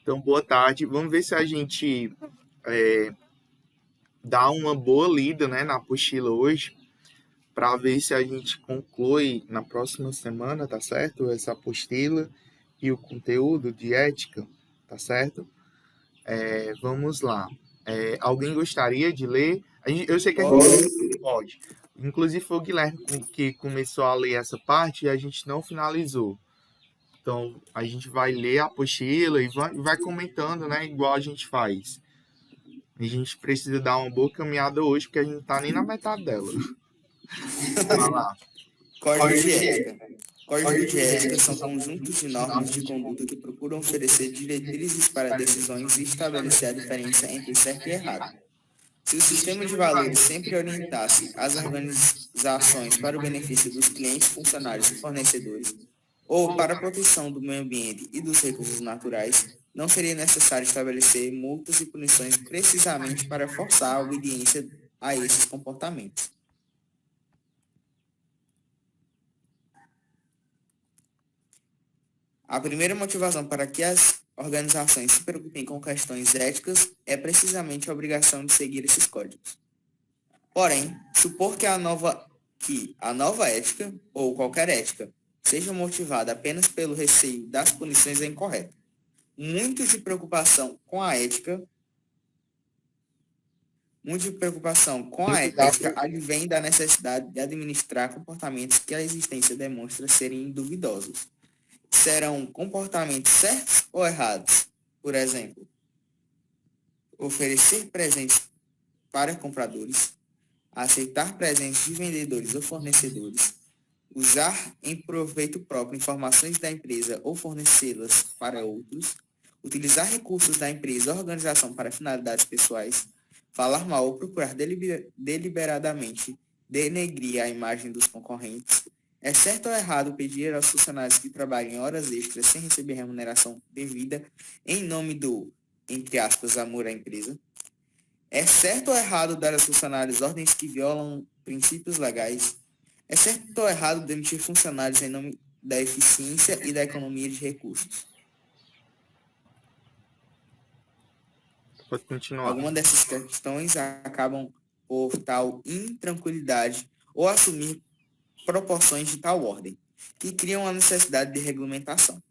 Então, boa tarde. Vamos ver se a gente dá uma boa lida, né, na apostila hoje, para ver se a gente conclui na próxima semana, tá certo? Essa apostila e o conteúdo de ética, tá certo? Vamos lá. Alguém gostaria de ler? Eu sei que a gente pode. Inclusive foi o Guilherme que começou a ler essa parte e a gente não finalizou. Então, a gente vai ler a apostila e vai comentando, né? Igual a gente faz. A gente precisa dar uma boa caminhada hoje, porque a gente não tá nem na metade dela. Vai lá. Código de ética. Códigos de ética são conjuntos de normas de conduta que procuram oferecer diretrizes para decisões e estabelecer a diferença entre certo e errado. Se o sistema de valores sempre orientasse as organizações para o benefício dos clientes, funcionários e fornecedores, ou para a proteção do meio ambiente e dos recursos naturais, não seria necessário estabelecer multas e punições precisamente para forçar a obediência a esses comportamentos. A primeira motivação para que as organizações se preocupem com questões éticas é precisamente a obrigação de seguir esses códigos. Porém, supor que a nova ética, ou qualquer ética, seja motivada apenas pelo receio das punições é incorreto. Muito de preocupação com a ética advém da necessidade de administrar comportamentos que a existência demonstra serem duvidosos. Serão comportamentos certos ou errados? Por exemplo, oferecer presentes para compradores, aceitar presentes de vendedores ou fornecedores, usar em proveito próprio informações da empresa ou fornecê-las para outros, utilizar recursos da empresa ou organização para finalidades pessoais, falar mal ou procurar deliberadamente denegrir a imagem dos concorrentes. É certo ou errado pedir aos funcionários que trabalhem horas extras sem receber remuneração devida em nome do, entre aspas, amor à empresa? É certo ou errado dar aos funcionários ordens que violam princípios legais? É certo ou errado demitir funcionários em nome da eficiência e da economia de recursos? Pode continuar. Algumas dessas questões acabam por tal intranquilidade ou assumir proporções de tal ordem, que criam a necessidade de regulamentação.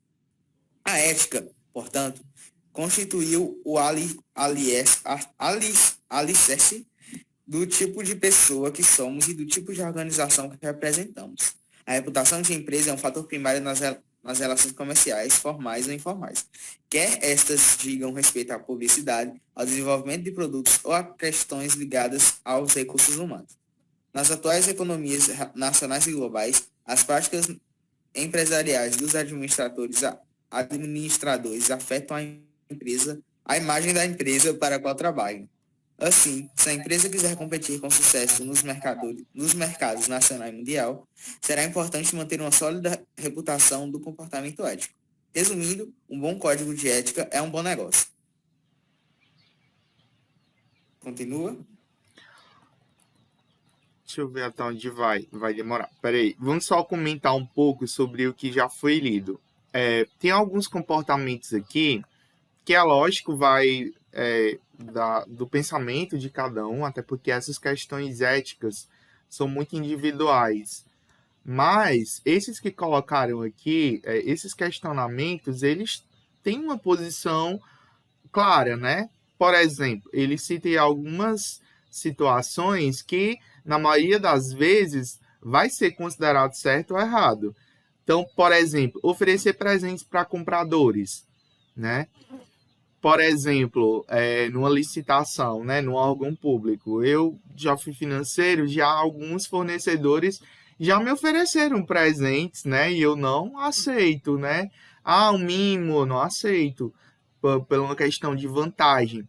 A ética, portanto, constituiu o alicerce do tipo de pessoa que somos e do tipo de organização que representamos. A reputação de empresa é um fator primário nas relações comerciais, formais ou informais. Quer estas digam respeito à publicidade, ao desenvolvimento de produtos ou a questões ligadas aos recursos humanos. Nas atuais economias nacionais e globais, as práticas empresariais dos administradores afetam a imagem da empresa para a qual trabalham. Assim, se a empresa quiser competir com sucesso nos mercados nacional e mundial, será importante manter uma sólida reputação do comportamento ético. Resumindo, um bom código de ética é um bom negócio. Continua? Deixa eu ver até onde vai demorar. Peraí, vamos só comentar um pouco sobre o que já foi lido. Tem alguns comportamentos aqui que é lógico, vai do pensamento de cada um, até porque essas questões éticas são muito individuais. Mas esses que colocaram aqui, esses questionamentos, eles têm uma posição clara, né? Por exemplo, ele cita algumas situações que, na maioria das vezes, vai ser considerado certo ou errado. Então, por exemplo, oferecer presentes para compradores, né? Por exemplo, numa licitação, né, num órgão público, eu já fui financeiro, já alguns fornecedores já me ofereceram presentes, né, e eu não aceito, né? Um mimo, eu não aceito, por uma questão de vantagem.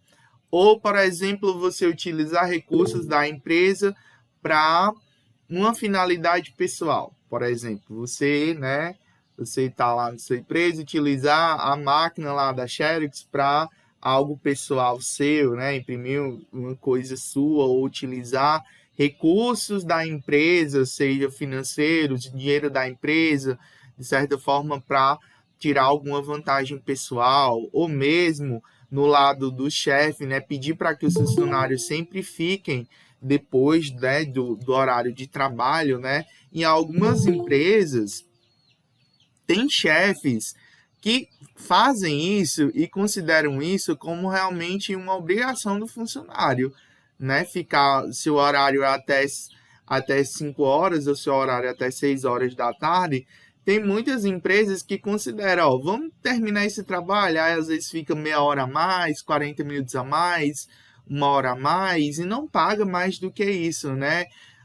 Ou, por exemplo, você utilizar recursos da empresa para uma finalidade pessoal. Por exemplo, você está lá na sua empresa, utilizar a máquina lá da Xerox para algo pessoal seu, né? Imprimir uma coisa sua ou utilizar recursos da empresa, seja financeiros, dinheiro da empresa, de certa forma, para tirar alguma vantagem pessoal, ou mesmo no lado do chefe, né, pedir para que os funcionários sempre fiquem depois, né, do horário de trabalho, né? Em algumas empresas, tem chefes que fazem isso e consideram isso como realmente uma obrigação do funcionário, né? Ficar seu horário até 5 horas, ou seu horário até 6 horas da tarde. Tem muitas empresas que consideram, ó, vamos terminar esse trabalho, aí às vezes fica meia hora a mais, 40 minutos a mais, uma hora a mais, e não paga mais do que isso, né?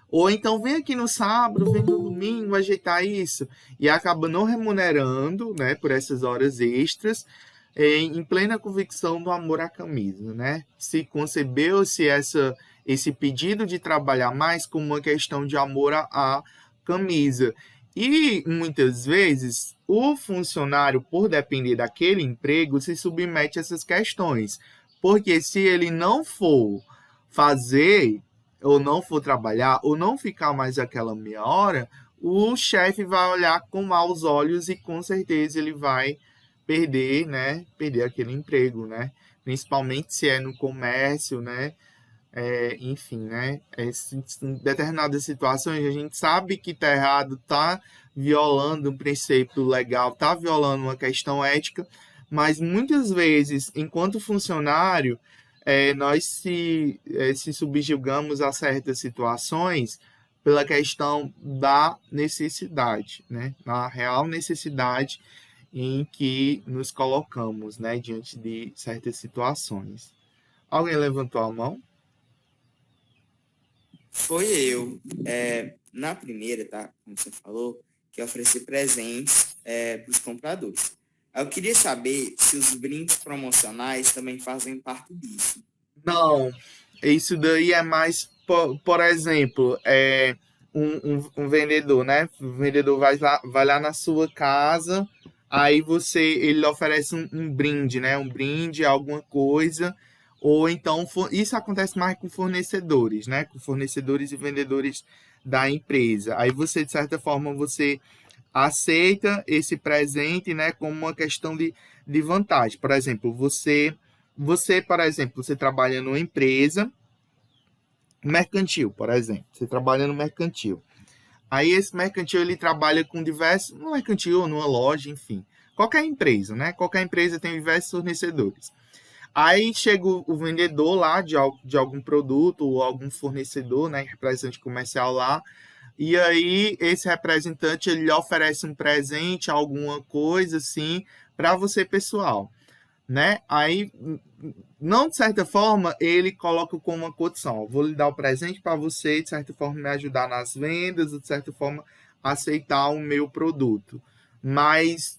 Ou então vem aqui no sábado, vem no domingo ajeitar isso. E acaba não remunerando, né, por essas horas extras, em plena convicção do amor à camisa, né? Se concebeu-se esse pedido de trabalhar mais como uma questão de amor à camisa. E muitas vezes o funcionário, por depender daquele emprego, se submete a essas questões. Porque se ele não for fazer, ou não for trabalhar, ou não ficar mais aquela meia hora, o chefe vai olhar com maus olhos e com certeza ele vai perder, né? Perder aquele emprego, né? Principalmente se é no comércio, né? Enfim, né? Em determinadas situações a gente sabe que tá errado, tá violando um preceito legal, tá violando uma questão ética, mas muitas vezes, enquanto funcionário, nós se subjugamos a certas situações pela questão da necessidade, né? A real necessidade em que nos colocamos, né? Diante de certas situações. Alguém levantou a mão? Foi eu. Na primeira, tá? Como você falou, que eu ofereci presentes para os compradores. Eu queria saber se os brindes promocionais também fazem parte disso. Não, isso daí é mais, por exemplo, um vendedor, né? O vendedor vai lá na sua casa, aí ele oferece um brinde, né? Um brinde, alguma coisa, ou então isso acontece mais com fornecedores, né? Com fornecedores e vendedores da empresa. Aí você, de certa forma, você aceita esse presente, né, como uma questão de vantagem. Por exemplo, por exemplo, você trabalha numa empresa mercantil, por exemplo. Você trabalha no mercantil. Aí esse mercantil ele trabalha com diversos, no mercantil ou numa loja, enfim. Qualquer empresa, né? Qualquer empresa tem diversos fornecedores. Aí chega o vendedor lá de algum produto ou algum fornecedor, né, representante comercial lá, e aí esse representante ele oferece um presente, alguma coisa assim, para você pessoal, né? Aí, não de certa forma, ele coloca como uma condição: ó, vou lhe dar o presente para você, de certa forma, me ajudar nas vendas, de certa forma, aceitar o meu produto. Mas,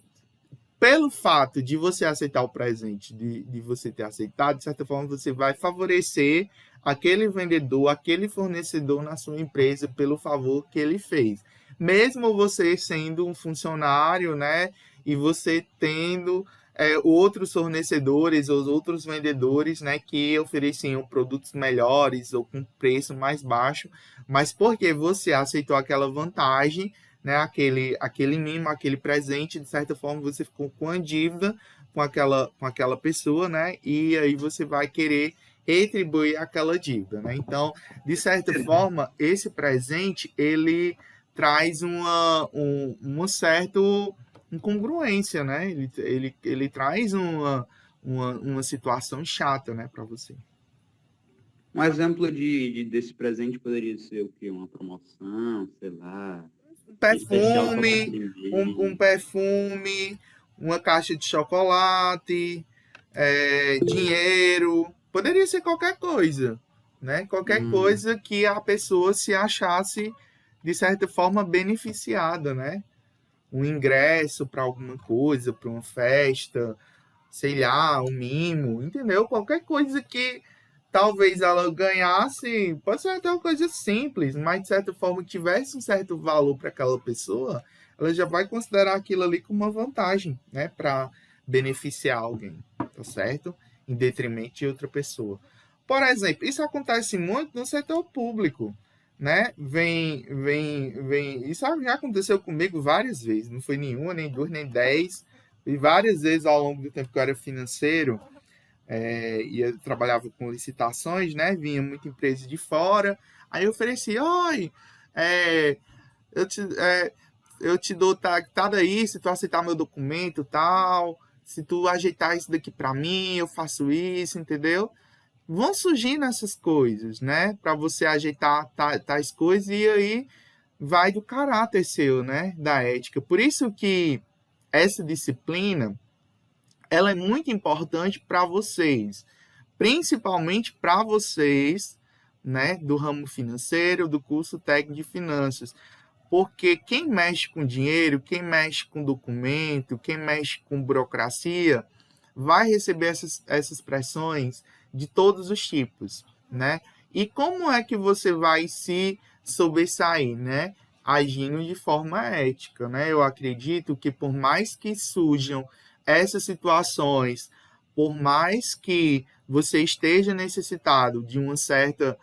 pelo fato de você aceitar o presente, de você ter aceitado, de certa forma, você vai favorecer aquele vendedor, aquele fornecedor na sua empresa pelo favor que ele fez. Mesmo você sendo um funcionário, né? E você tendo outros fornecedores ou outros vendedores, né, que ofereciam produtos melhores ou com preço mais baixo, mas porque você aceitou aquela vantagem, né, aquele mimo, aquele presente, de certa forma você ficou com a dívida com aquela pessoa, né, e aí você vai querer retribuir aquela dívida, né? Então, de certa forma, esse presente ele traz uma certa incongruência, né? Ele traz uma situação chata, né, para você. Um exemplo desse presente poderia ser o quê? Uma promoção, sei lá, especial só para Perfume, aquele um mês. perfume, uma caixa de chocolate, dinheiro, poderia ser qualquer coisa, né? Qualquer Hum, coisa que a pessoa se achasse de certa forma beneficiada, né? Um ingresso para alguma coisa, para uma festa, sei lá, um mimo, entendeu? Qualquer coisa que talvez ela ganhasse, pode ser até uma coisa simples, mas de certa forma tivesse um certo valor para aquela pessoa, ela já vai considerar aquilo ali como uma vantagem, né, para beneficiar alguém, tá certo? Em detrimento de outra pessoa. Por exemplo, isso acontece muito no setor público, né? Isso já aconteceu comigo várias vezes, não foi nenhuma, nem duas, nem 10, E várias vezes ao longo do tempo que eu era financeiro, e eu trabalhava com licitações, né? Vinha muita empresa de fora, aí eu oferecia, oi, é, eu te, é, eu te dou tá daí, se tu aceitar meu documento tal, se tu ajeitar isso daqui para mim, eu faço isso, entendeu? Vão surgindo essas coisas, né? Para você ajeitar tais coisas e aí vai do caráter seu, né? Da ética. Por isso que essa disciplina, ela é muito importante para vocês, principalmente para vocês, né? Do ramo financeiro, do curso técnico de finanças. Porque quem mexe com dinheiro, quem mexe com documento, quem mexe com burocracia, vai receber essas pressões de todos os tipos, né? E como é que você vai se sobressair, né? Agindo de forma ética, né? Eu acredito que por mais que surjam essas situações, por mais que você esteja necessitado de uma certa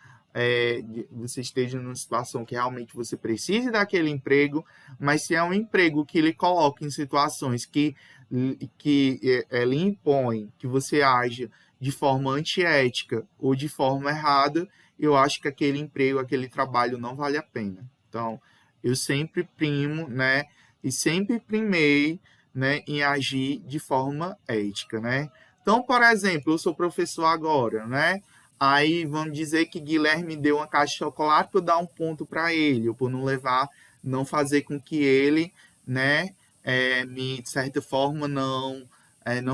você esteja numa situação que realmente você precise daquele emprego, mas se é um emprego que lhe coloca em situações que lhe impõe que você haja de forma antiética ou de forma errada, eu acho que aquele emprego, aquele trabalho não vale a pena. Então, eu sempre primo, né, e sempre primei, né, em agir de forma ética, né? Então, por exemplo, eu sou professor agora, né? Aí vamos dizer que Guilherme deu uma caixa de chocolate para eu dar um ponto para ele, ou por não levar, não fazer com que ele, né, de certa forma, não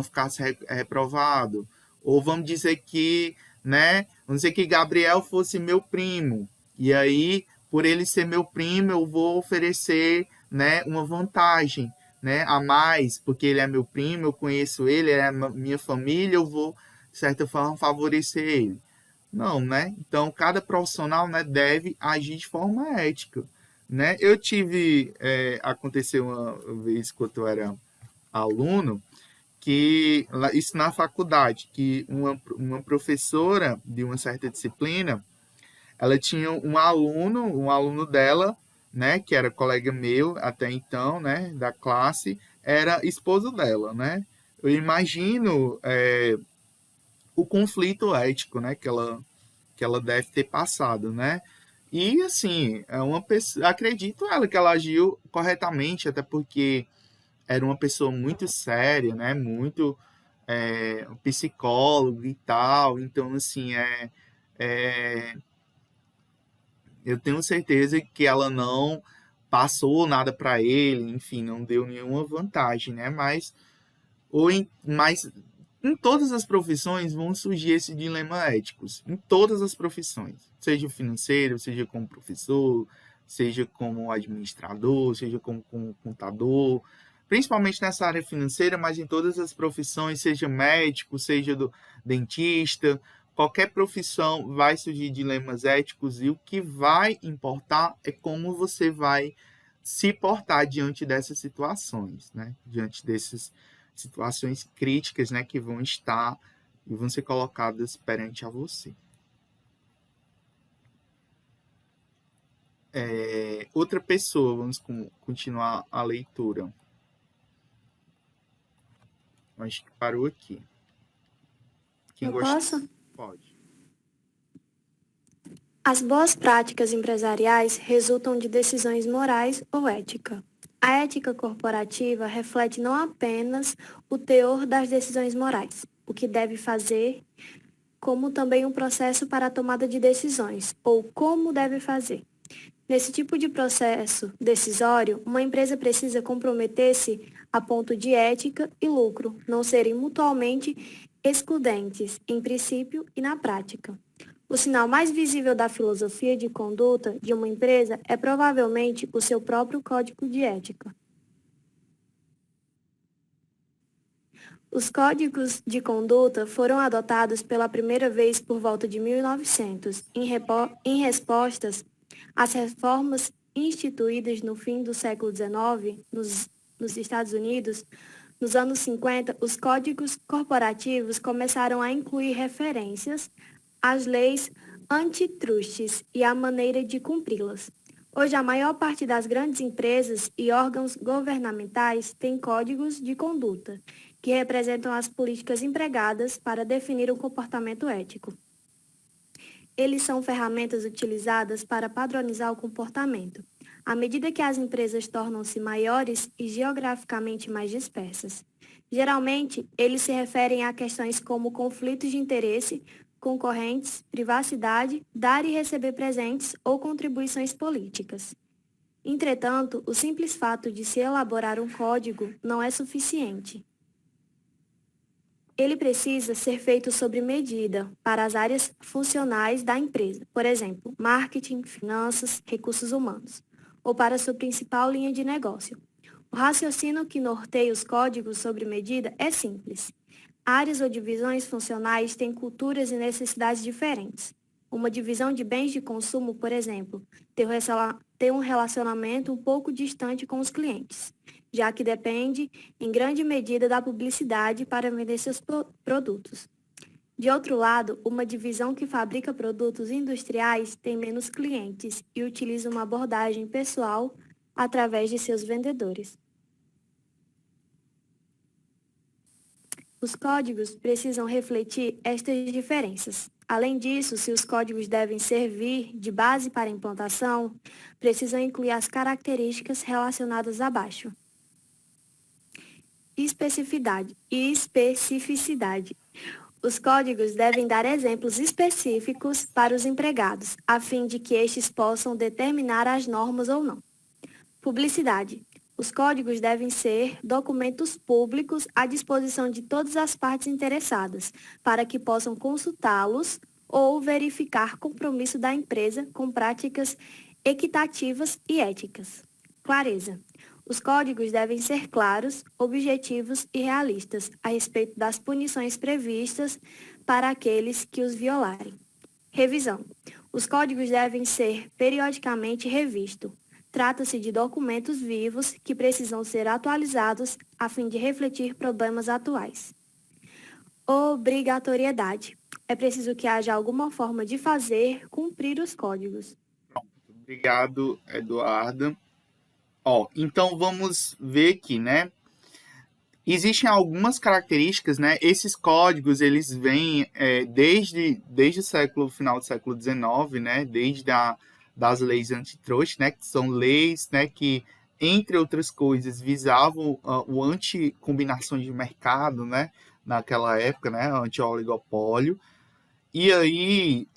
ficasse reprovado. Ou vamos dizer que, né, vamos dizer que Gabriel fosse meu primo, e aí, por ele ser meu primo, eu vou oferecer, né, uma vantagem, né, a mais, porque ele é meu primo, eu conheço ele, ele é minha família, eu vou, de certa forma, favorecer ele. Não, né? Então, cada profissional, né, deve agir de forma ética, né? Aconteceu uma vez quando eu era aluno, isso na faculdade, que uma professora de uma certa disciplina, ela tinha um aluno dela, né, que era colega meu até então, né, da classe, era esposo dela, né? Eu imagino o conflito ético, né, que ela deve ter passado, né? E assim, é uma pessoa, acredito ela que ela agiu corretamente, até porque era uma pessoa muito séria, né? Muito um psicólogo e tal. Então, assim, é, eu tenho certeza que ela não passou nada para ele, enfim, não deu nenhuma vantagem, né? Mas em todas as profissões vão surgir esses dilemas éticos, em todas as profissões, seja financeiro, seja como professor, seja como administrador, seja como contador, principalmente nessa área financeira, mas em todas as profissões, seja médico, seja do dentista, qualquer profissão vai surgir dilemas éticos e o que vai importar é como você vai se portar diante dessas situações, né? Diante dessas situações críticas, né, que vão estar e vão ser colocadas perante a você. Outra pessoa, vamos continuar a leitura. Acho que parou aqui. Eu posso? Pode. As boas práticas empresariais resultam de decisões morais ou ética. A ética corporativa reflete não apenas o teor das decisões morais, o que deve fazer, como também um processo para a tomada de decisões, ou como deve fazer. Nesse tipo de processo decisório, uma empresa precisa comprometer-se a ponto de ética e lucro não serem mutuamente excludentes, em princípio e na prática. O sinal mais visível da filosofia de conduta de uma empresa é provavelmente o seu próprio código de ética. Os códigos de conduta foram adotados pela primeira vez por volta de 1900, em respostas às reformas instituídas no fim do século XIX nos Estados Unidos. Nos anos 50, os códigos corporativos começaram a incluir referências às leis antitrustes e à maneira de cumpri-las. Hoje, a maior parte das grandes empresas e órgãos governamentais tem códigos de conduta, que representam as políticas empregadas para definir o comportamento ético. Eles são ferramentas utilizadas para padronizar o comportamento, à medida que as empresas tornam-se maiores e geograficamente mais dispersas. Geralmente, eles se referem a questões como conflitos de interesse, concorrentes, privacidade, dar e receber presentes ou contribuições políticas. Entretanto, o simples fato de se elaborar um código não é suficiente. Ele precisa ser feito sob medida para as áreas funcionais da empresa, por exemplo, marketing, finanças, recursos humanos, ou para sua principal linha de negócio. O raciocínio que norteia os códigos sob medida é simples. Áreas ou divisões funcionais têm culturas e necessidades diferentes. Uma divisão de bens de consumo, por exemplo, tem um relacionamento um pouco distante com os clientes, já que depende, em grande medida, da publicidade para vender seus produtos. De outro lado, uma divisão que fabrica produtos industriais tem menos clientes e utiliza uma abordagem pessoal através de seus vendedores. Os códigos precisam refletir estas diferenças. Além disso, se os códigos devem servir de base para a implantação, precisam incluir as características relacionadas abaixo. Especificidade. Os códigos devem dar exemplos específicos para os empregados, a fim de que estes possam determinar as normas ou não. Publicidade. Os códigos devem ser documentos públicos à disposição de todas as partes interessadas, para que possam consultá-los ou verificar compromisso da empresa com práticas equitativas e éticas. Clareza. Os códigos devem ser claros, objetivos e realistas a respeito das punições previstas para aqueles que os violarem. Revisão. Os códigos devem ser periodicamente revistos. Trata-se de documentos vivos que precisam ser atualizados a fim de refletir problemas atuais. Obrigatoriedade. É preciso que haja alguma forma de fazer cumprir os códigos. Obrigado, Eduarda. Então vamos ver aqui, né? Existem algumas características, né? Esses códigos, eles vêm desde o final do século XIX, né? Desde das leis antitrust, né? Que são leis, né? Que, entre outras coisas, visavam o anti-combinação de mercado, né? Naquela época, né? Anti-oligopólio. E aí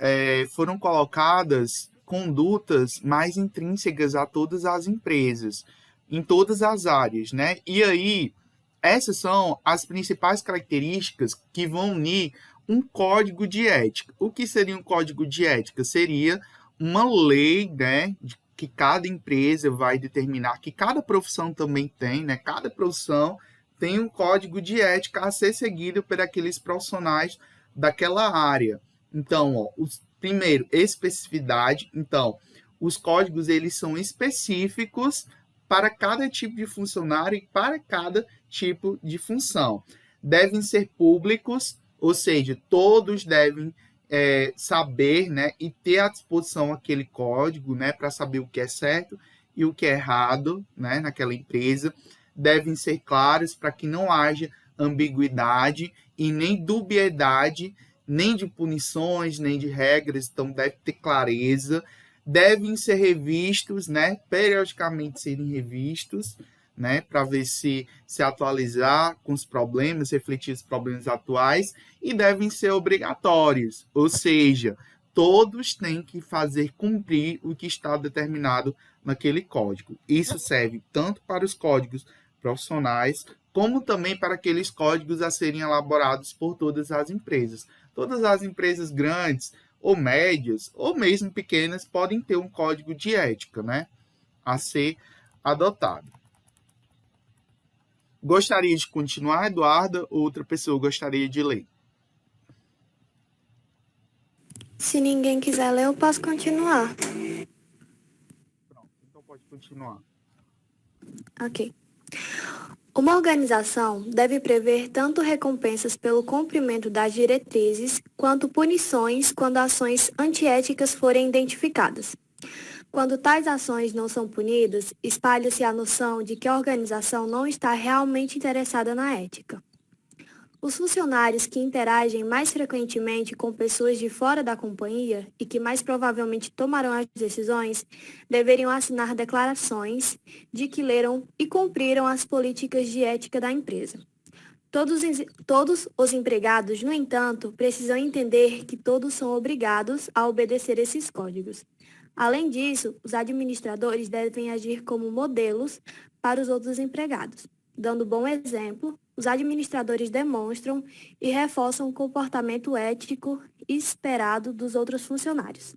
foram colocadas condutas mais intrínsecas a todas as empresas, em todas as áreas, né? E aí, essas são as principais características que vão unir um código de ética. O que seria um código de ética? Seria uma lei, né, que cada empresa vai determinar, que cada profissão também tem, né? Cada profissão tem um código de ética a ser seguido por aqueles profissionais daquela área. Então, primeiro, especificidade. Então, os códigos, eles são específicos para cada tipo de funcionário e para cada tipo de função. Devem ser públicos, ou seja, todos devem saber, né, e ter à disposição aquele código, né, para saber o que é certo e o que é errado, né, naquela empresa. Devem ser claros para que não haja ambiguidade e nem dubiedade, nem de punições, nem de regras, então deve ter clareza. Devem ser revistos, né, periodicamente serem revistos, né, para ver se atualizar com os problemas, refletir os problemas atuais, e devem ser obrigatórios, ou seja, todos têm que fazer cumprir o que está determinado naquele código. Isso serve tanto para os códigos profissionais, como também para aqueles códigos a serem elaborados por todas as empresas. Todas as empresas grandes ou médias, ou mesmo pequenas, podem ter um código de ética, né, a ser adotado. Gostaria de continuar, Eduarda, ou outra pessoa gostaria de ler? Se ninguém quiser ler, eu posso continuar. Pronto, então pode continuar. Ok. Uma organização deve prever tanto recompensas pelo cumprimento das diretrizes, quanto punições quando ações antiéticas forem identificadas. Quando tais ações não são punidas, espalha-se a noção de que a organização não está realmente interessada na ética. Os funcionários que interagem mais frequentemente com pessoas de fora da companhia e que mais provavelmente tomarão as decisões deveriam assinar declarações de que leram e cumpriram as políticas de ética da empresa. Todos os empregados, no entanto, precisam entender que todos são obrigados a obedecer esses códigos. Além disso, os administradores devem agir como modelos para os outros empregados. Dando bom exemplo, os administradores demonstram e reforçam o comportamento ético esperado dos outros funcionários.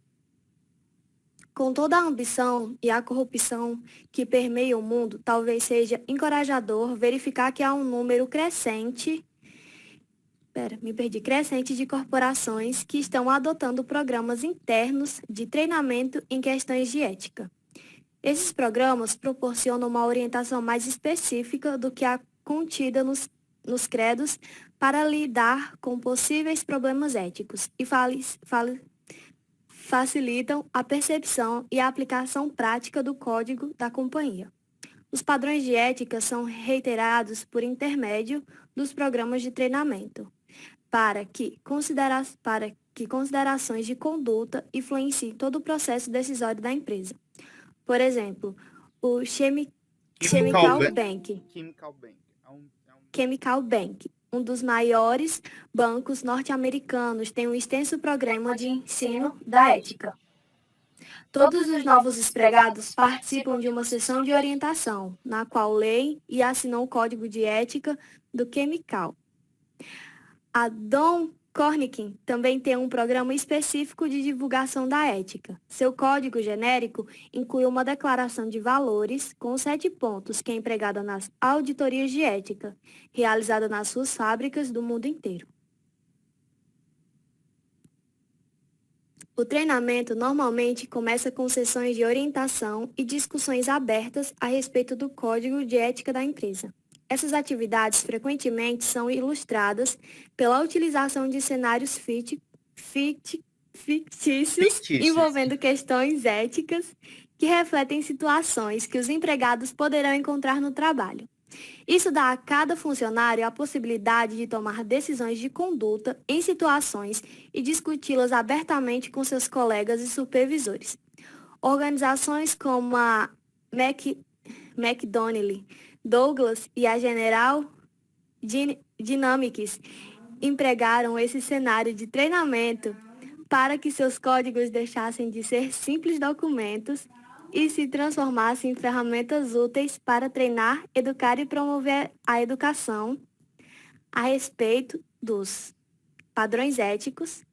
Com toda a ambição e a corrupção que permeia o mundo, talvez seja encorajador verificar que há um número crescente de corporações que estão adotando programas internos de treinamento em questões de ética. Esses programas proporcionam uma orientação mais específica do que a contida nos credos para lidar com possíveis problemas éticos e facilitam a percepção e a aplicação prática do código da companhia. Os padrões de ética são reiterados por intermédio dos programas de treinamento, para que considerações de conduta influenciem todo o processo decisório da empresa. Por exemplo, o Chemical Bank, um dos maiores bancos norte-americanos, tem um extenso programa de ensino da ética. Todos os novos empregados participam de uma sessão de orientação, na qual leem e assinam o código de ética do Chemical. A Don Cornick também tem um programa específico de divulgação da ética. Seu código genérico inclui uma declaração de valores com 7 pontos que é empregada nas auditorias de ética, realizada nas suas fábricas do mundo inteiro. O treinamento normalmente começa com sessões de orientação e discussões abertas a respeito do código de ética da empresa. Essas atividades frequentemente são ilustradas pela utilização de cenários fictícios envolvendo questões éticas que refletem situações que os empregados poderão encontrar no trabalho. Isso dá a cada funcionário a possibilidade de tomar decisões de conduta em situações e discuti-las abertamente com seus colegas e supervisores. Organizações como a McDonnell Douglas e a General Dynamics empregaram esse cenário de treinamento para que seus códigos deixassem de ser simples documentos e se transformassem em ferramentas úteis para treinar, educar e promover a educação a respeito dos padrões éticos.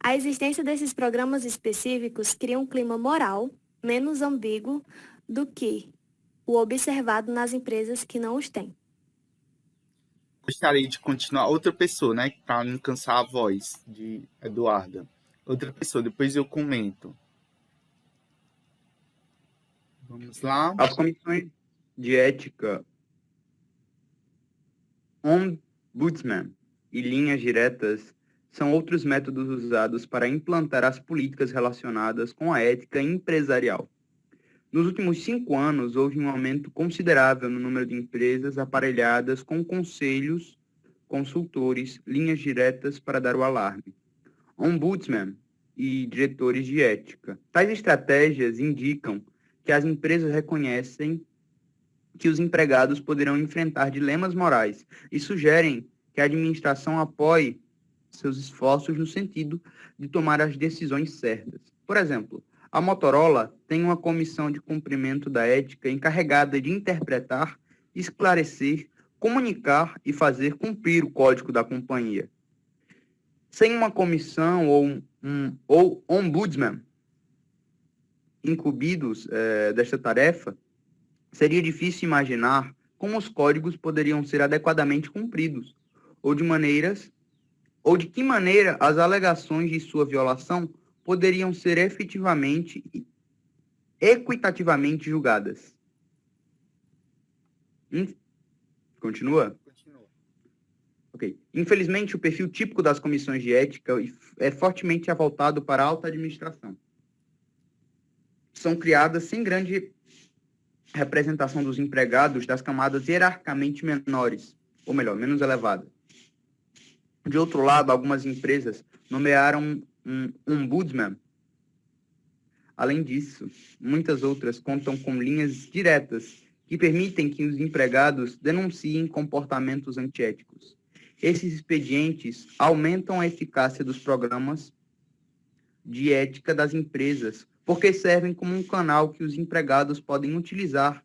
A existência desses programas específicos cria um clima moral menos ambíguo do que o observado nas empresas que não os têm. Gostaria de continuar. Outra pessoa, né? Para não cansar a voz de Eduarda. Outra pessoa, depois eu comento. Vamos lá. As comissões de ética, ombudsman e linhas diretas são outros métodos usados para implantar as políticas relacionadas com a ética empresarial. Nos últimos 5 anos, houve um aumento considerável no número de empresas aparelhadas com conselhos, consultores, linhas diretas para dar o alarme, ombudsman e diretores de ética. Tais estratégias indicam que as empresas reconhecem que os empregados poderão enfrentar dilemas morais e sugerem que a administração apoie seus esforços no sentido de tomar as decisões certas. Por exemplo, a Motorola tem uma comissão de cumprimento da ética encarregada de interpretar, esclarecer, comunicar e fazer cumprir o código da companhia. Sem uma comissão ou ombudsman incumbidos desta tarefa, seria difícil imaginar como os códigos poderiam ser adequadamente cumpridos, ou de que maneira as alegações de sua violação poderiam ser efetivamente e equitativamente julgadas. Continua? Continua. Ok. Infelizmente, o perfil típico das comissões de ética é fortemente voltado para a alta administração. são criadas sem grande representação dos empregados das camadas hierarquicamente menores, ou melhor, menos elevadas. De outro lado, algumas empresas nomearam um ombudsman. Além disso, muitas outras contam com linhas diretas que permitem que os empregados denunciem comportamentos antiéticos. Esses expedientes aumentam a eficácia dos programas de ética das empresas, porque servem como um canal que os empregados podem utilizar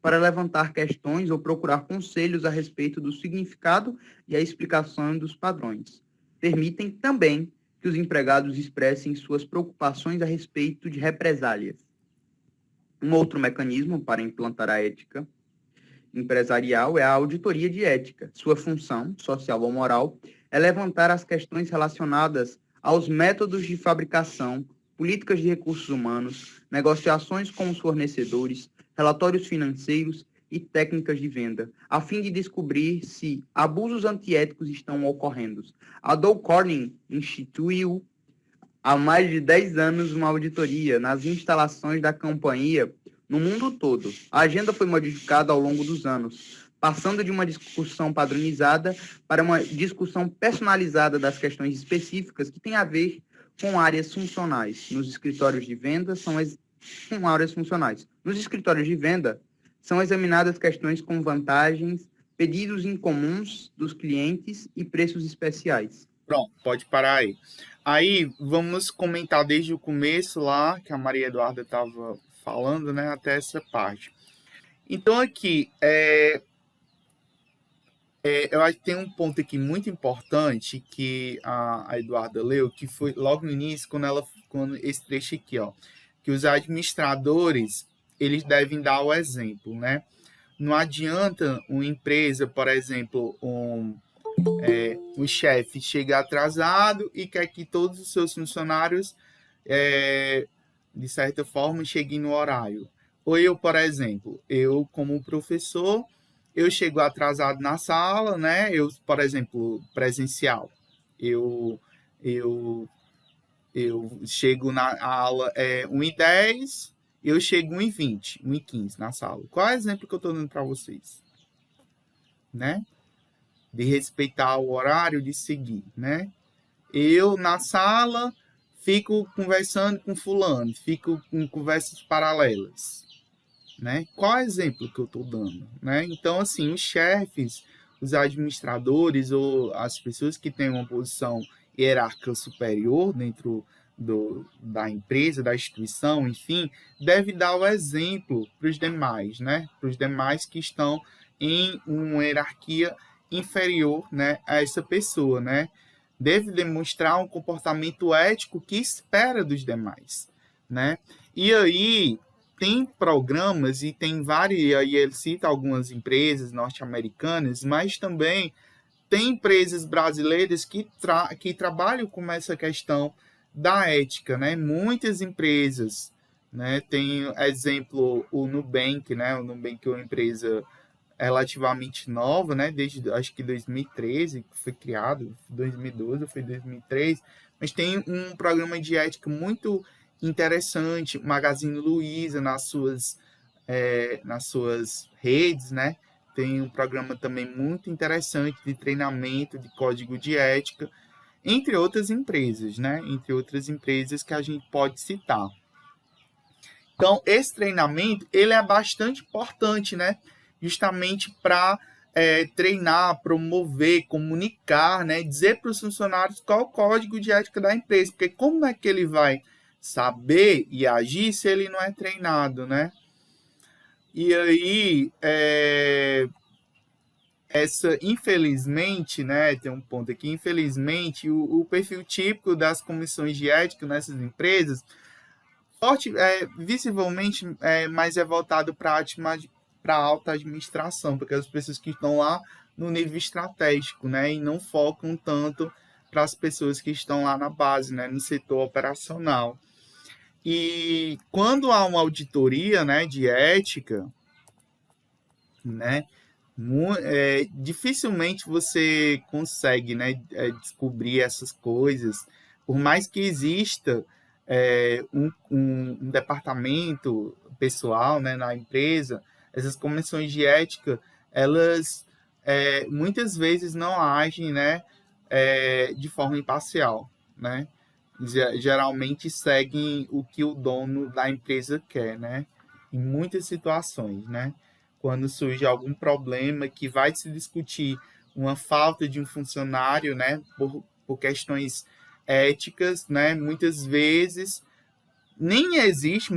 para levantar questões ou procurar conselhos a respeito do significado e a explicação dos padrões. Permitem também que os empregados expressem suas preocupações a respeito de represálias. Um outro mecanismo para implantar a ética empresarial é a auditoria de ética. Sua função, social ou moral, é levantar as questões relacionadas aos métodos de fabricação, políticas de recursos humanos, negociações com os fornecedores, relatórios financeiros e técnicas de venda, a fim de descobrir se abusos antiéticos estão ocorrendo. A Dow Corning instituiu há mais de 10 anos uma auditoria nas instalações da companhia no mundo todo. A agenda foi modificada ao longo dos anos, passando de uma discussão padronizada para uma discussão personalizada das questões específicas que têm a ver com áreas funcionais. Nos escritórios de venda com áreas funcionais. Nos escritórios de venda são examinadas questões com vantagens, pedidos incomuns dos clientes e preços especiais. Pronto, pode parar aí. Aí vamos comentar desde o começo lá, que a Maria Eduarda estava falando, né, até essa parte. Então aqui, eu acho que tem um ponto aqui muito importante que a Eduarda leu, que foi logo no início, quando esse trecho aqui, ó, que os administradores, eles devem dar o exemplo, né? Não adianta uma empresa, por exemplo, um chefe chega atrasado e quer que todos os seus funcionários, de certa forma, cheguem no horário. Ou eu, por exemplo, eu como professor, eu chego atrasado na sala, né? Eu, por exemplo, presencial. Eu chego na aula 1h10, eu chego 1h20, 1h15 na sala. Qual é o exemplo que eu estou dando para vocês? Né? De respeitar o horário, de seguir, né? Eu, na sala, fico conversando com fulano, fico com conversas paralelas, né? Qual é o exemplo que eu estou dando? Né? Então, assim, os chefes, os administradores ou as pessoas que têm uma posição hierárquica superior dentro da empresa, da instituição, enfim, deve dar o exemplo para os demais, né? Para os demais que estão em uma hierarquia inferior, né, a essa pessoa, né? Deve demonstrar um comportamento ético que espera dos demais, né? E aí tem programas e tem vários, e aí ele cita algumas empresas norte-americanas, mas também tem empresas brasileiras que trabalham com essa questão da ética, né? Muitas empresas, né? Tem exemplo o Nubank, né? O Nubank é uma empresa relativamente nova, né? Desde acho que 2013 que foi criado, 2012 ou foi 2013, mas tem um programa de ética muito interessante, Magazine Luiza nas suas redes, né? Tem um programa também muito interessante de treinamento, de código de ética, entre outras empresas, né? Entre outras empresas que a gente pode citar. Então, esse treinamento, ele é bastante importante, né? Justamente para treinar, promover, comunicar, né? Dizer para os funcionários qual é o código de ética da empresa, porque como é que ele vai saber e agir se ele não é treinado, né? E aí, infelizmente, né, tem um ponto aqui, infelizmente, o perfil típico das comissões de ética nessas empresas, visivelmente, mais é voltado para a alta administração, porque as pessoas que estão lá no nível estratégico, né, e não focam tanto para as pessoas que estão lá na base, né, no setor operacional. E quando há uma auditoria, né, de ética, né, dificilmente você consegue, né, descobrir essas coisas, por mais que exista um departamento pessoal, né, na empresa, essas comissões de ética, elas muitas vezes não agem, né, de forma imparcial, né? Geralmente seguem o que o dono da empresa quer, né? Em muitas situações, né? Quando surge algum problema que vai se discutir uma falta de um funcionário, né, por questões éticas, né? Muitas vezes nem existe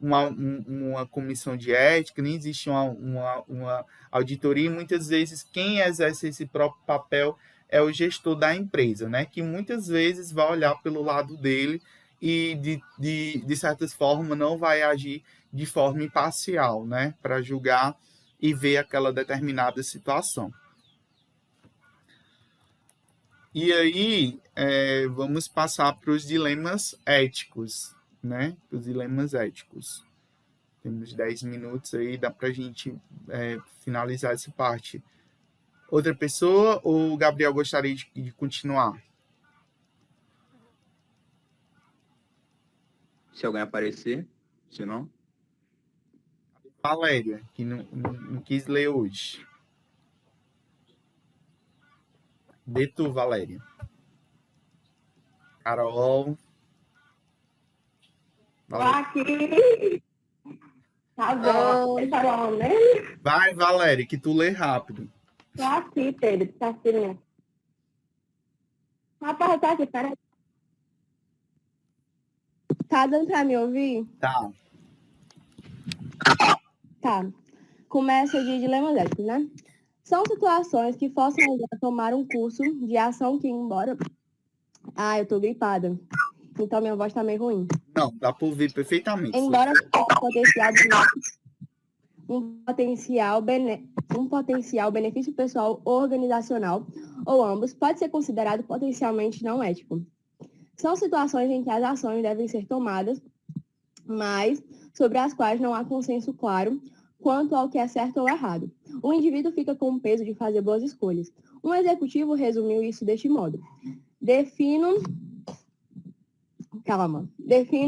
uma comissão de ética, nem existe uma auditoria, e muitas vezes quem exerce esse próprio papel é o gestor da empresa, né? Que muitas vezes vai olhar pelo lado dele e, de certa forma, não vai agir de forma imparcial, né? Para julgar e ver aquela determinada situação. E aí, vamos passar para os dilemas éticos, né? Os dilemas éticos. Temos 10 minutos aí, dá para a gente finalizar essa parte. Outra pessoa ou o Gabriel gostaria de continuar? Se alguém aparecer, se não. Valéria, que não quis ler hoje. De tu, Valéria. Carol. Tô aqui. Tá bom. Tá bom, né? Vai, Valéria, que tu lê rápido. Tô aqui, Pedro. Tá aqui, né? Rapaz, tá aqui, peraí. Tá dando pra me ouvir? Tá. Tá. Começa de dilemas éticos, né? São situações que forçam alguém a tomar um curso de ação que, embora... Ah, eu tô gripada. Então minha voz tá meio ruim. Não, dá para ouvir perfeitamente. Embora um potencial benefício pessoal ou organizacional, ou ambos, pode ser considerado potencialmente não ético. São situações em que as ações devem ser tomadas, mas sobre as quais não há consenso claro quanto ao que é certo ou errado. O indivíduo fica com o peso de fazer boas escolhas. Um executivo resumiu isso deste modo. Defino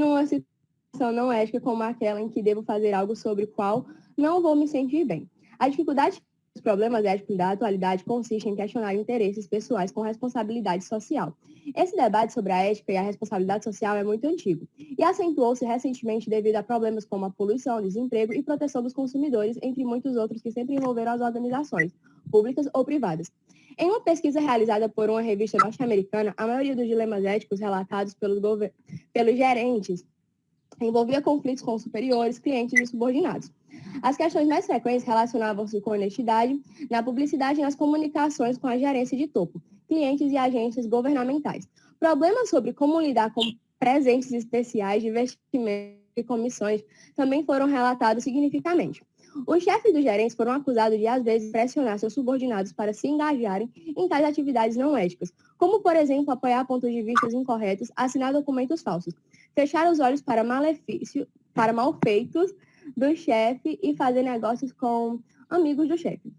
uma situação não ética como aquela em que devo fazer algo sobre o qual não vou me sentir bem. A dificuldade dos problemas éticos da atualidade consiste em questionar interesses pessoais com responsabilidade social. Esse debate sobre a ética e a responsabilidade social é muito antigo e acentuou-se recentemente devido a problemas como a poluição, desemprego e proteção dos consumidores, entre muitos outros que sempre envolveram as organizações, públicas ou privadas. Em uma pesquisa realizada por uma revista norte-americana, a maioria dos dilemas éticos relatados pelos gerentes envolvia conflitos com superiores, clientes e subordinados. As questões mais frequentes relacionavam-se com honestidade na publicidade e nas comunicações com a gerência de topo, clientes e agências governamentais. Problemas sobre como lidar com presentes especiais de investimento e comissões também foram relatados significativamente. Os chefes dos gerentes foram acusados de, às vezes, pressionar seus subordinados para se engajarem em tais atividades não éticas, como, por exemplo, apoiar pontos de vista incorretos, assinar documentos falsos, fechar os olhos para malfeitos do chefe e fazer negócios com amigos do chefe.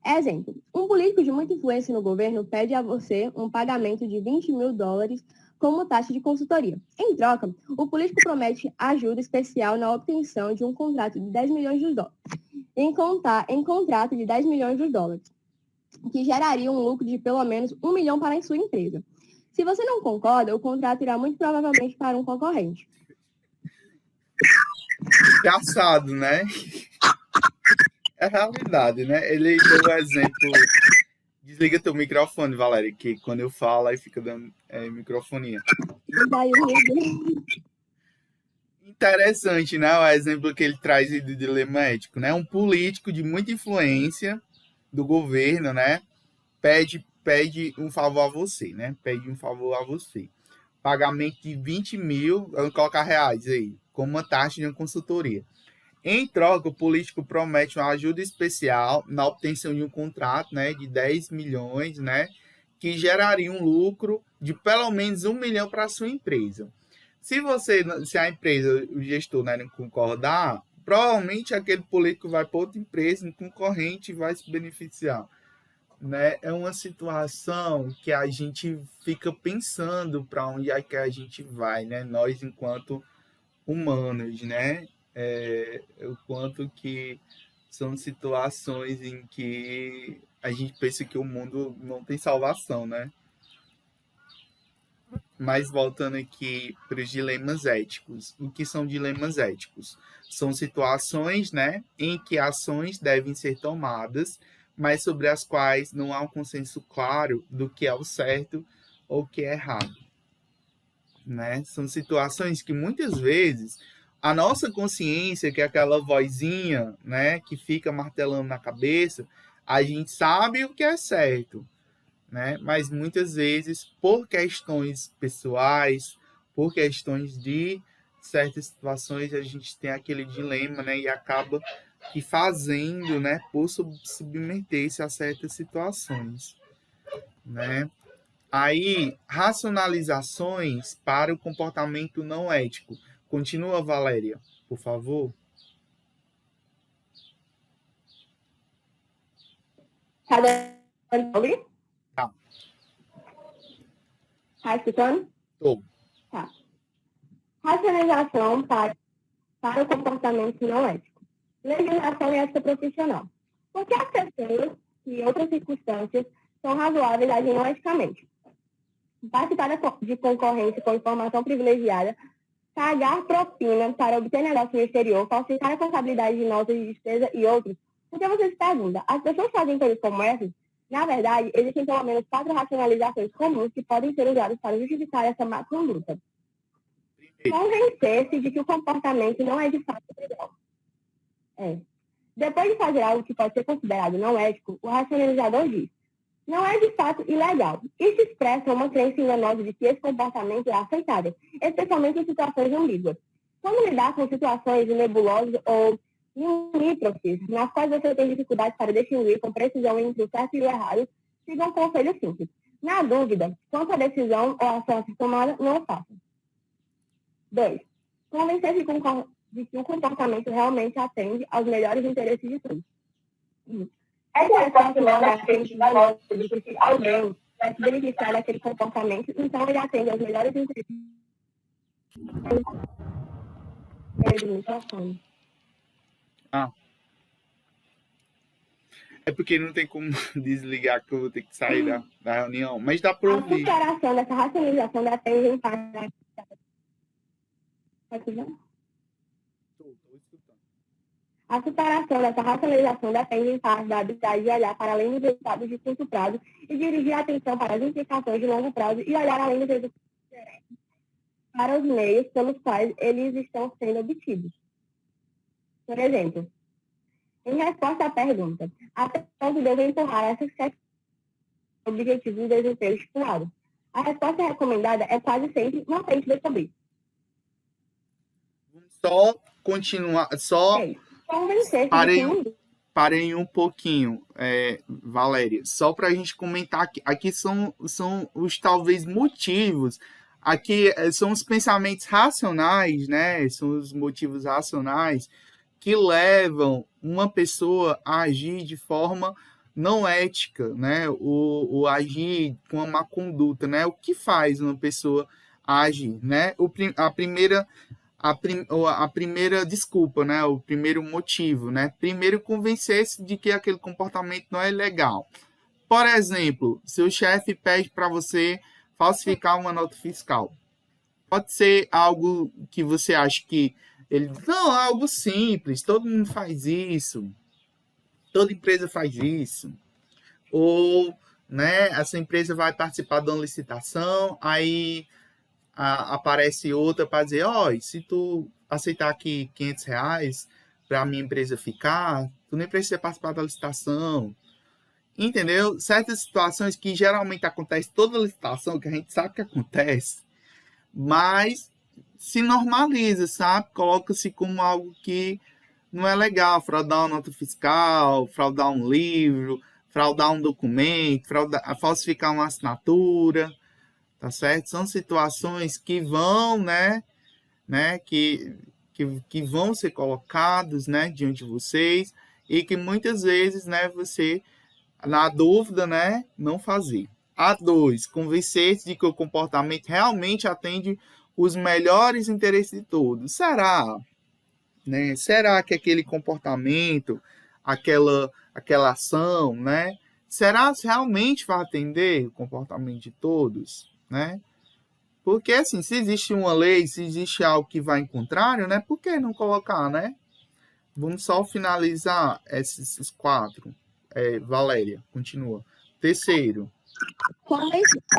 Exemplo, um político de muita influência no governo pede a você um pagamento de $20 mil como taxa de consultoria. Em troca, o político promete ajuda especial na obtenção de um contrato de $10 milhões em contrato de $10 milhões, que geraria um lucro de pelo menos $1 milhão para a sua empresa. Se você não concorda, o contrato irá muito provavelmente para um concorrente. Engraçado, né? É realidade, né? Ele deu um exemplo. Desliga teu microfone, Valéria, que quando eu falo aí fica dando microfonia. Interessante, né? O exemplo que ele traz do dilema ético, né? Um político de muita influência do governo, né? Pede um favor a você, né? Pede um favor a você. Pagamento de 20 mil, vamos colocar reais aí, como uma taxa de uma consultoria. Em troca, o político promete uma ajuda especial na obtenção de um contrato, né, de 10 milhões, né, que geraria um lucro de pelo menos $1 milhão para a sua empresa. Se a empresa, o gestor, né, não concordar, provavelmente aquele político vai para outra empresa, um concorrente, vai se beneficiar. né? É uma situação que a gente fica pensando para onde é que a gente vai, né? Nós, enquanto humanos, né? O quanto que são situações em que a gente pensa que o mundo não tem salvação, né? Mas voltando aqui para os dilemas éticos. O que são dilemas éticos? São situações, né, em que ações devem ser tomadas, mas sobre as quais não há um consenso claro do que é o certo ou o que é errado, né? São situações que muitas vezes a nossa consciência, que é aquela vozinha, né, que fica martelando na cabeça, a gente sabe o que é certo, né? Mas muitas vezes, por questões pessoais, por questões de certas situações, a gente tem aquele dilema, né? E acaba que fazendo, né, por submeter-se a certas situações, né? Aí, racionalizações para o comportamento não ético. Continua, Valéria, por favor. Tá dando pra ouvir? Tá. Tá escutando? Tô. Tá. Racionalização para o comportamento não ético. Legislação e ética profissional. Porque as pessoas e outras circunstâncias são razoáveis agir não eticamente. Participar de concorrência com informação privilegiada, pagar propina para obter negócio no exterior, falsificar a contabilidade de notas de despesa e outros. Porque você se pergunta, as pessoas fazem coisas como essas? Na verdade, existem pelo menos 4 racionalizações comuns que podem ser usadas para justificar essa má conduta. Convencer-se de que o comportamento não é de fato legal. Depois de fazer algo que pode ser considerado não ético, o racionalizador diz: não é de fato ilegal. Isso expressa uma crença enganosa de que esse comportamento é aceitável, especialmente em situações ambíguas. Quando lidar com situações nebulosas ou limítrofes, nas quais você tem dificuldade para distinguir com precisão entre o certo e o errado, siga um conselho simples. Na dúvida, quanto à decisão ou ação a ser tomada, não o faça. 2. Convencer-se de que o comportamento realmente atende aos melhores interesses de todos. Essa resposta manda a frente da nossa de que se alguém vai se beneficiar daquele comportamento, então ele atende aos melhores interesses. É porque não tem como desligar, que eu vou ter que sair da reunião. Mas dá para ouvir. A superação dessa racionalização depende em parte da... A superação dessa racionalização depende em parte da habilidade de olhar para além dos resultados de curto prazo e dirigir a atenção para as implicações de longo prazo e olhar além dos resultados para os meios pelos quais eles estão sendo obtidos. Por exemplo, em resposta à pergunta, até onde devo empurrar essa objetivo do desempenho estipulado? A resposta recomendada é quase sempre não tente descobrir. Só continuar, só parei um pouquinho, Valéria, só para a gente comentar aqui são os talvez motivos, aqui são os pensamentos racionais, né? São os motivos racionais que levam uma pessoa a agir de forma não ética, né? O agir com uma má conduta, né? O que faz uma pessoa agir, né? A primeira desculpa, né? O primeiro motivo, né? Primeiro, convencer-se de que aquele comportamento não é legal. Por exemplo, seu chefe pede para você falsificar uma nota fiscal. Pode ser algo que você acha que não, é algo simples, todo mundo faz isso, toda empresa faz isso. Ou, né, essa empresa vai participar de uma licitação, aí aparece outra para dizer, se tu aceitar aqui R$500 para a minha empresa ficar, tu nem precisa participar da licitação. Entendeu? Certas situações que geralmente acontecem toda licitação, que a gente sabe que acontece, mas se normaliza, sabe? Coloca-se como algo que não é legal, fraudar uma nota fiscal, fraudar um livro, fraudar um documento, falsificar uma assinatura, tá certo? São situações que vão, né, que vão ser colocados, né, diante de vocês e que muitas vezes, né, você Na dúvida, né, não fazer. A2, convencer-se de que o comportamento realmente atende os melhores interesses de todos. Será? Né? Será que aquele comportamento, aquela ação, né? Será que realmente vai atender o comportamento de todos, né? Porque, assim, se existe uma lei, se existe algo que vai em contrário, né? Por que não colocar, né? Vamos só finalizar esses 4. Valéria, continua. Terceiro. Quando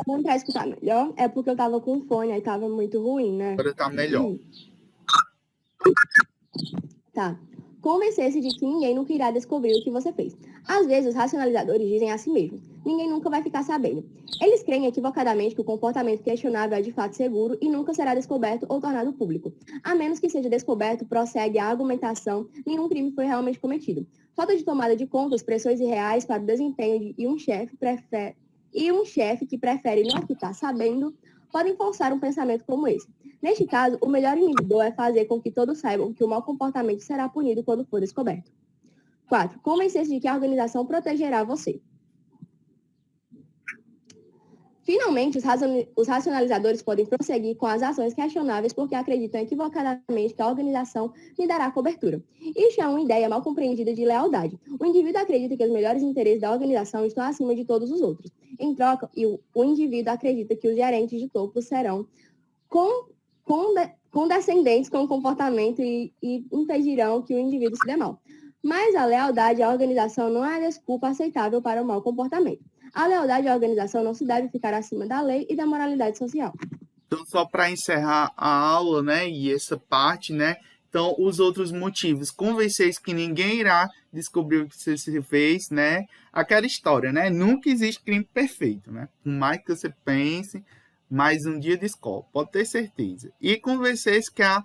não para escutar melhor, é porque eu tava com fone, aí tava muito ruim, né? Agora tá melhor. Tá. Convencer-se de que ninguém nunca irá descobrir o que você fez. Às vezes, os racionalizadores dizem a si mesmos: ninguém nunca vai ficar sabendo. Eles creem equivocadamente que o comportamento questionável é de fato seguro e nunca será descoberto ou tornado público. A menos que seja descoberto, prossegue a argumentação, nenhum crime foi realmente cometido. Falta de tomada de contas, pressões irreais para o desempenho e um chefe que prefere não ficar sabendo, podem forçar um pensamento como esse. Neste caso, o melhor inibidor é fazer com que todos saibam que o mau comportamento será punido quando for descoberto. 4. Convencer-se de que a organização protegerá você. Finalmente, os racionalizadores podem prosseguir com as ações questionáveis porque acreditam equivocadamente que a organização lhe dará cobertura. Isso é uma ideia mal compreendida de lealdade. O indivíduo acredita que os melhores interesses da organização estão acima de todos os outros. Em troca, o indivíduo acredita que os gerentes de topo serão condescendentes com o comportamento e impedirão que o indivíduo se dê mal. Mas a lealdade à organização não é a desculpa aceitável para o mau comportamento. A lealdade à organização não se deve ficar acima da lei e da moralidade social. Então, só para encerrar a aula, né, e essa parte, né, então, os outros motivos, convencer que ninguém irá descobrir o que você fez, né, aquela história, né, nunca existe crime perfeito, né, por mais que você pense, mais um dia descobre, pode ter certeza. E convencer que a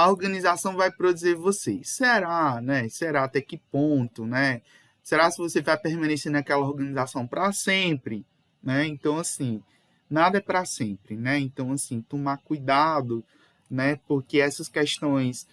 organização vai produzir você. Será, né, será até que ponto, né, será se você vai permanecer naquela organização para sempre, né, então, assim, nada é para sempre, né? Então, assim, tomar cuidado, né? Porque essas questões,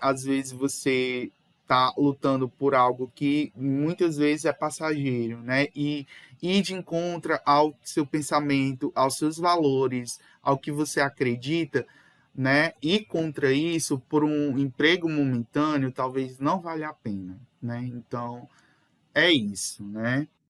às vezes você está lutando por algo que muitas vezes é passageiro, né? E ir de encontro ao seu pensamento, aos seus valores, ao que você acredita, né? Ir contra isso por um emprego momentâneo talvez não valha a pena, né? Então, é isso, né?